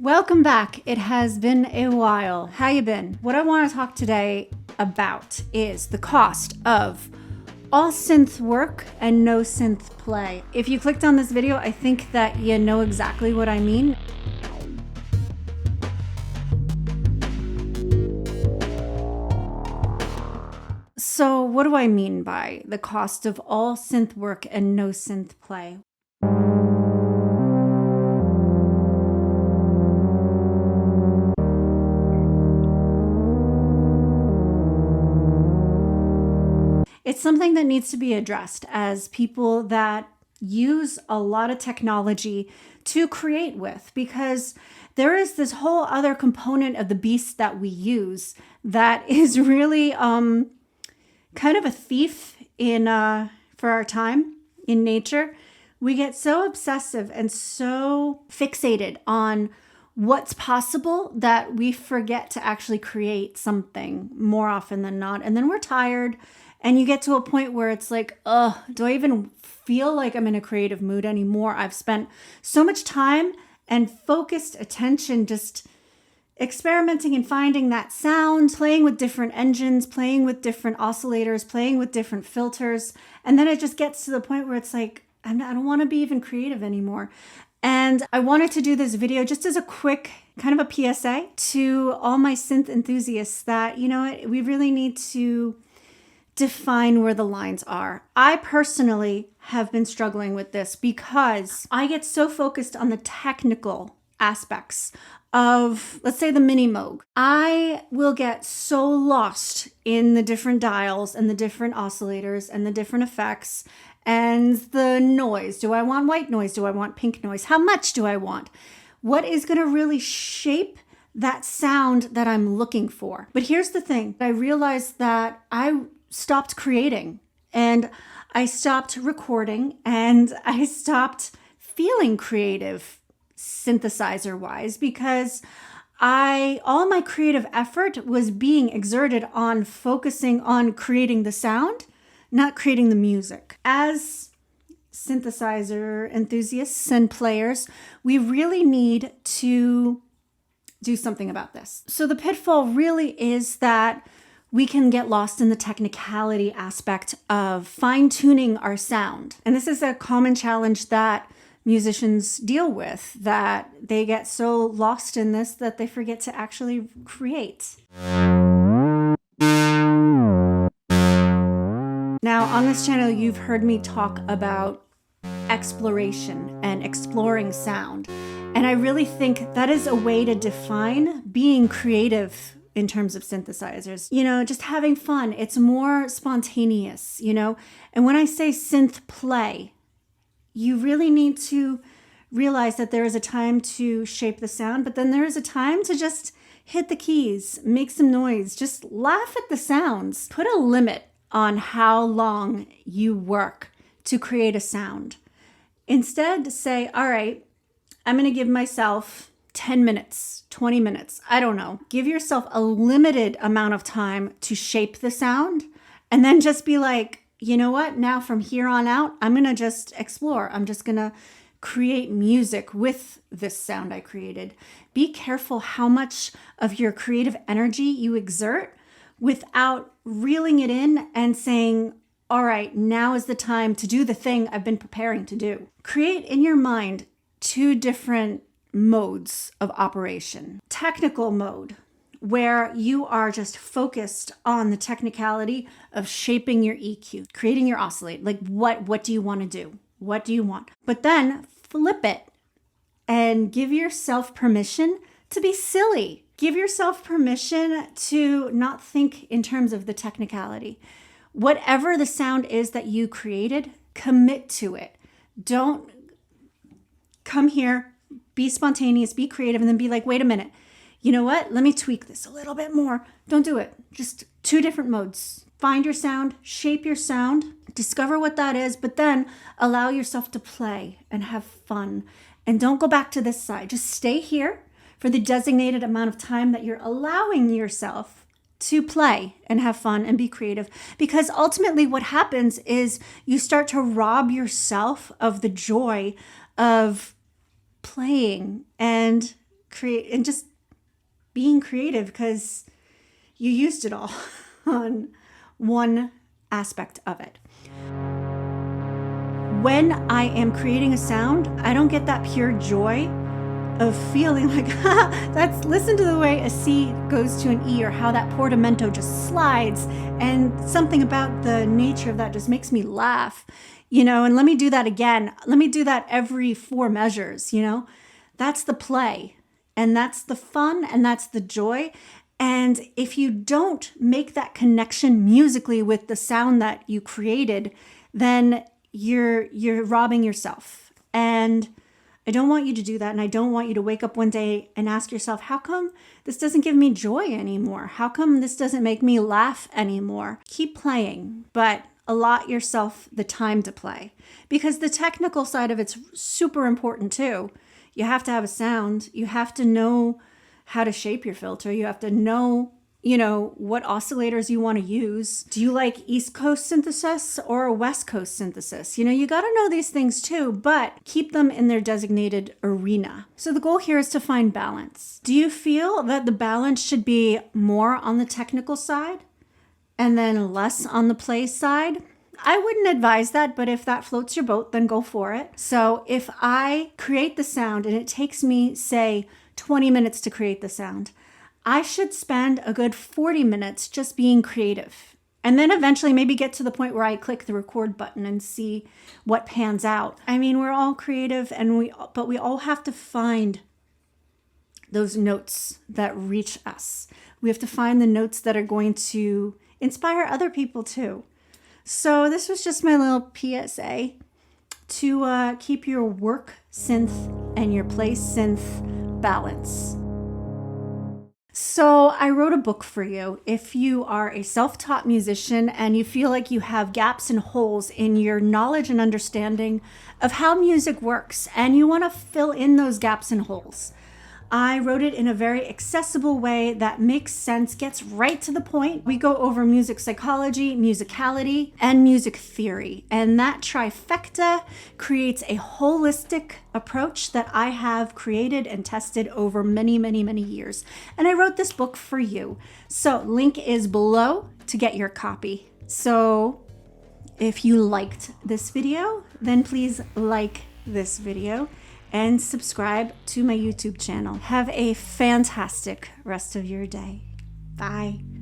Welcome back. It has been a while. How you been? What I want to talk today about is the cost of all synth work and no synth play. If you clicked on this video, I think that you know exactly what I mean. So what do I mean by the cost of all synth work and no synth play? It's something that needs to be addressed as people that use a lot of technology to create with, because there is this whole other component of the beast that we use that is really kind of a thief in for our time in nature. We get so obsessive and so fixated on what's possible that we forget to actually create something more often than not. And then we're tired. And you get to a point where it's like, ugh, do I even feel like I'm in a creative mood anymore? I've spent so much time and focused attention just experimenting and finding that sound, playing with different engines, playing with different oscillators, playing with different filters. And then it just gets to the point where it's like, I don't want to be even creative anymore. And I wanted to do this video just as a quick kind of a PSA to all my synth enthusiasts that, you know what, we really need to define where the lines are. I personally have been struggling with this because I get so focused on the technical aspects of, let's say, the Mini Moog. I will get so lost in the different dials and the different oscillators and the different effects and the noise. Do I want white noise? Do I want pink noise? How much do I want? What is going to really shape that sound that I'm looking for? But here's the thing. I realized that I stopped creating and I stopped recording and I stopped feeling creative synthesizer wise because all my creative effort was being exerted on focusing on creating the sound, not creating the music. As synthesizer enthusiasts and players, we really need to do something about this. So the pitfall really is that we can get lost in the technicality aspect of fine-tuning our sound. And this is a common challenge that musicians deal with, that they get so lost in this that they forget to actually create. Now, on this channel, you've heard me talk about exploration and exploring sound. And I really think that is a way to define being creative in terms of synthesizers, you know, just having fun. It's more spontaneous, you know. And when I say synth play, you really need to realize that there is a time to shape the sound, but then there is a time to just hit the keys, make some noise, just laugh at the sounds. Put a limit on how long you work to create a sound. Instead, say, all right, I'm going to give myself 10 minutes, 20 minutes, I don't know. Give yourself a limited amount of time to shape the sound and then just be like, you know what? Now from here on out, I'm going to just explore. I'm just going to create music with this sound I created. Be careful how much of your creative energy you exert without reeling it in and saying, all right, now is the time to do the thing I've been preparing to do. Create in your mind two different modes of operation. Technical mode, where you are just focused on the technicality of shaping your EQ, creating your oscillate. Like what do you want to do? What do you want? But then flip it and give yourself permission to be silly. Give yourself permission to not think in terms of the technicality. Whatever the sound is that you created, commit to it. Don't come here, be spontaneous, be creative, and then be like, wait a minute, you know what? Let me tweak this a little bit more. Don't do it. Just two different modes. Find your sound, shape your sound, discover what that is, but then allow yourself to play and have fun. And don't go back to this side. Just stay here for the designated amount of time that you're allowing yourself to play and have fun and be creative. Because ultimately what happens is you start to rob yourself of the joy of playing and create and just being creative because you used it all on one aspect of it. When I am creating a sound, I don't get that pure joy of feeling like, listen to the way a C goes to an E, or how that portamento just slides, and something about the nature of that just makes me laugh, and let me do that again. Let me do that every 4 measures, That's the play, and that's the fun, and that's the joy. And if you don't make that connection musically with the sound that you created, then you're robbing yourself. And I don't want you to do that. And I don't want you to wake up one day and ask yourself, how come this doesn't give me joy anymore? How come this doesn't make me laugh anymore? Keep playing, but allot yourself the time to play, because the technical side of it's super important too. You have to have a sound. You have to know how to shape your filter. You have to know, what oscillators you want to use. Do you like East Coast synthesis or West Coast synthesis? You got to know these things too, but keep them in their designated arena. So the goal here is to find balance. Do you feel that the balance should be more on the technical side and then less on the play side? I wouldn't advise that, but if that floats your boat, then go for it. So if I create the sound and it takes me, say, 20 minutes to create the sound, I should spend a good 40 minutes just being creative. And then eventually maybe get to the point where I click the record button and see what pans out. I mean, we're all creative, but we all have to find those notes that reach us. We have to find the notes that are going to inspire other people too. So this was just my little PSA to keep your work synth and your play synth balance. So I wrote a book for you. If you are a self-taught musician and you feel like you have gaps and holes in your knowledge and understanding of how music works, and you want to fill in those gaps and holes, I wrote it in a very accessible way that makes sense, gets right to the point. We go over music psychology, musicality, and music theory. And that trifecta creates a holistic approach that I have created and tested over many, many, many years. And I wrote this book for you. So link is below to get your copy. So if you liked this video, then please like this video and subscribe to my YouTube channel. Have a fantastic rest of your day. Bye.